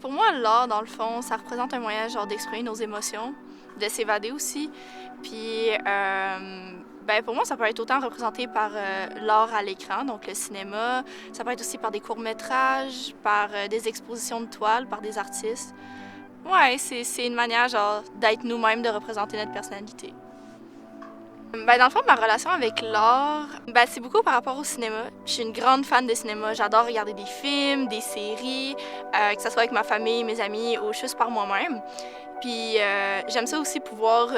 Pour moi, l'art, dans le fond, ça représente un moyen genre d'exprimer nos émotions, de s'évader aussi. Puis, pour moi, ça peut être autant représenté par l'art à l'écran, donc le cinéma. Ça peut être aussi par des courts-métrages, par des expositions de toiles, par des artistes. Ouais, c'est une manière genre d'être nous-mêmes, de représenter notre personnalité. Dans le fond, ma relation avec l'art, c'est beaucoup par rapport au cinéma. Je suis une grande fan de cinéma. J'adore regarder des films, des séries, que ce soit avec ma famille, mes amis ou juste par moi-même. Puis j'aime ça aussi pouvoir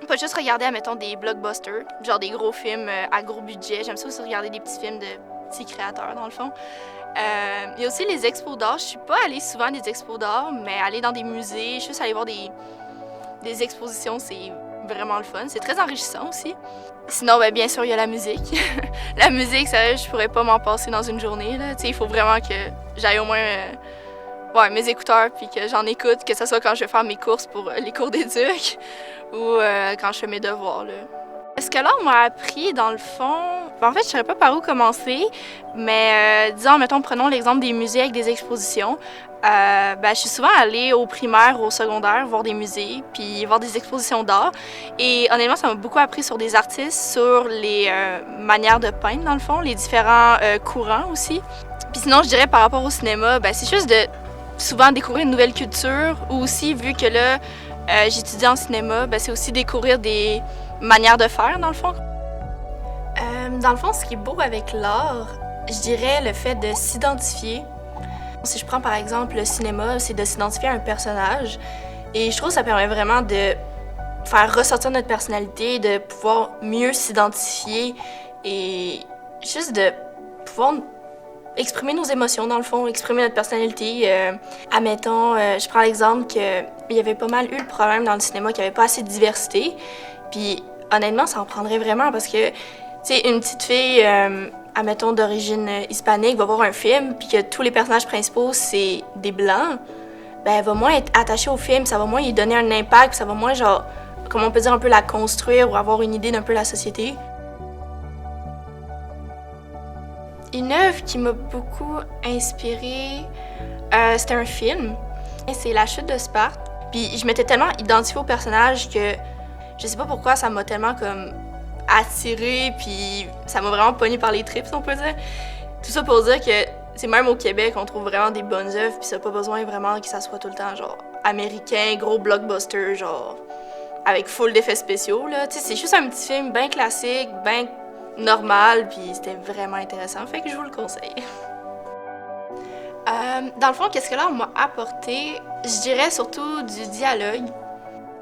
pas juste regarder, admettons, des blockbusters, genre des gros films à gros budget. J'aime ça aussi regarder des petits films de petits créateurs, dans le fond. Il y a aussi les expos d'art. Je suis pas allée souvent à des expos d'art, mais aller dans des musées, juste aller voir des expositions, c'est vraiment le fun. C'est très enrichissant aussi. Sinon, bien sûr, il y a la musique. La musique, sérieux, je pourrais pas m'en passer dans une journée. Là. Il faut vraiment que j'aille au moins mes écouteurs puis que j'en écoute, que ce soit quand je vais faire mes courses pour les cours d'éduc ou quand je fais mes devoirs. Là. Ce que l'art m'a appris, dans le fond, en fait, je ne saurais pas par où commencer, mais disons, mettons, prenons l'exemple des musées avec des expositions. Je suis souvent allée au primaire, au secondaire, voir des musées, puis voir des expositions d'art. Et honnêtement, ça m'a beaucoup appris sur des artistes, sur les manières de peindre, dans le fond, les différents courants aussi. Puis sinon, je dirais par rapport au cinéma, c'est juste de souvent découvrir une nouvelle culture, ou aussi, vu que là, j'étudie en cinéma, c'est aussi découvrir des manière de faire, dans le fond. Dans le fond, ce qui est beau avec l'art, je dirais le fait de s'identifier. Si je prends par exemple le cinéma, c'est de s'identifier à un personnage. Et je trouve que ça permet vraiment de faire ressortir notre personnalité, de pouvoir mieux s'identifier et juste de pouvoir exprimer nos émotions, dans le fond, exprimer notre personnalité. Admettons, je prends l'exemple qu'il y avait pas mal eu le problème dans le cinéma qu'il n'y avait pas assez de diversité. Puis honnêtement, ça en prendrait vraiment parce que, tu sais, une petite fille, admettons, d'origine hispanique, va voir un film, puis que tous les personnages principaux, c'est des Blancs, elle va moins être attachée au film, ça va moins lui donner un impact, ça va moins, genre, comment on peut dire, un peu la construire ou avoir une idée d'un peu la société. Une œuvre qui m'a beaucoup inspirée, c'était un film. C'est La Chute de Sparte. Puis je m'étais tellement identifiée au personnage que je sais pas pourquoi ça m'a tellement comme attirée, puis ça m'a vraiment pogné par les tripes, si on peut dire. Tout ça pour dire que c'est même au Québec, on trouve vraiment des bonnes œuvres, puis ça n'a pas besoin vraiment que ça soit tout le temps genre américain, gros blockbuster, genre avec full d'effets spéciaux, là. Tu sais, c'est juste un petit film bien classique, bien normal, puis c'était vraiment intéressant, fait que je vous le conseille. Dans le fond, qu'est-ce que l'art m'a apporté? Je dirais surtout du dialogue.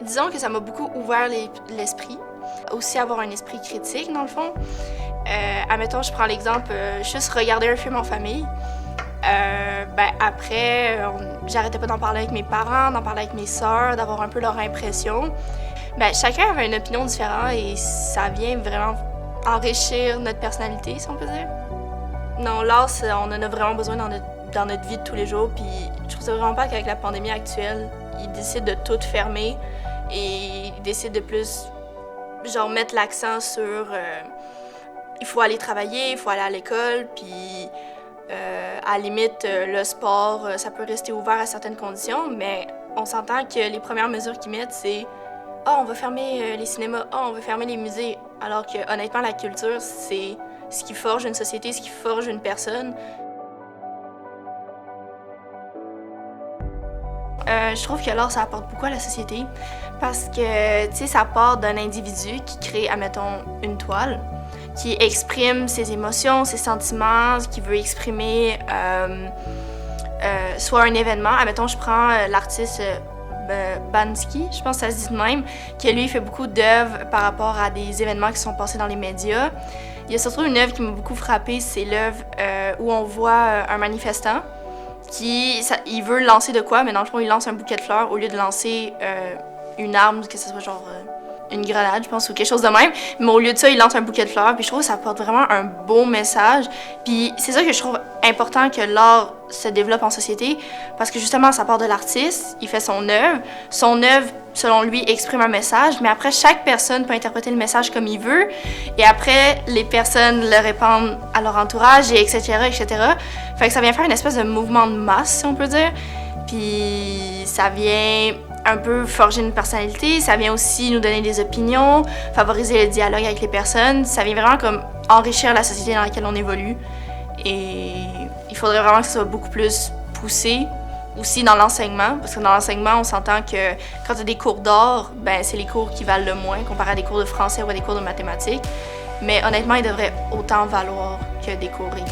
Disons que ça m'a beaucoup ouvert l'esprit. Aussi avoir un esprit critique, dans le fond. Admettons, je prends l'exemple, juste regarder un film en famille. Après, j'arrêtais pas d'en parler avec mes parents, d'en parler avec mes sœurs, d'avoir un peu leur impression. Chacun avait une opinion différente et ça vient vraiment enrichir notre personnalité, si on peut dire. Non, l'art, on en a vraiment besoin dans notre vie de tous les jours. Puis je trouve ça vraiment pas qu'avec la pandémie actuelle, ils décident de tout fermer et ils décident de plus, genre, mettre l'accent sur il faut aller travailler, il faut aller à l'école, puis à la limite, le sport, ça peut rester ouvert à certaines conditions, mais on s'entend que les premières mesures qu'ils mettent, c'est « Ah, on va fermer les cinémas, ah, on va fermer les musées », alors que honnêtement, la culture, c'est ce qui forge une société, ce qui forge une personne. Je trouve que l'art, ça apporte beaucoup à la société parce que, tu sais, ça part d'un individu qui crée, admettons, une toile, qui exprime ses émotions, ses sentiments, qui veut exprimer soit un événement. Admettons, je prends l'artiste Bansky, je pense que ça se dit de même, qui lui fait beaucoup d'œuvres par rapport à des événements qui sont passés dans les médias. Il y a surtout une œuvre qui m'a beaucoup frappée, c'est l'œuvre où on voit un manifestant il veut lancer de quoi, mais dans le fond, il lance un bouquet de fleurs au lieu de lancer une arme, que ce soit genre une grenade, je pense, ou quelque chose de même. Mais au lieu de ça, il lance un bouquet de fleurs. Puis je trouve que ça apporte vraiment un beau message. Puis c'est ça que je trouve important que l'art se développe en société. Parce que justement, ça part de l'artiste, il fait son œuvre. Son œuvre, selon lui, exprime un message. Mais après, chaque personne peut interpréter le message comme il veut. Et après, les personnes le répandent à leur entourage, et etc., etc. Fait que ça vient faire une espèce de mouvement de masse, si on peut dire. Puis ça vient un peu forger une personnalité, ça vient aussi nous donner des opinions, favoriser le dialogue avec les personnes, ça vient vraiment comme enrichir la société dans laquelle on évolue. Et il faudrait vraiment que ça soit beaucoup plus poussé aussi dans l'enseignement, parce que dans l'enseignement, on s'entend que quand tu as des cours d'art, ben c'est les cours qui valent le moins comparé à des cours de français ou à des cours de mathématiques. Mais honnêtement, ils devraient autant valoir que des cours réguliers.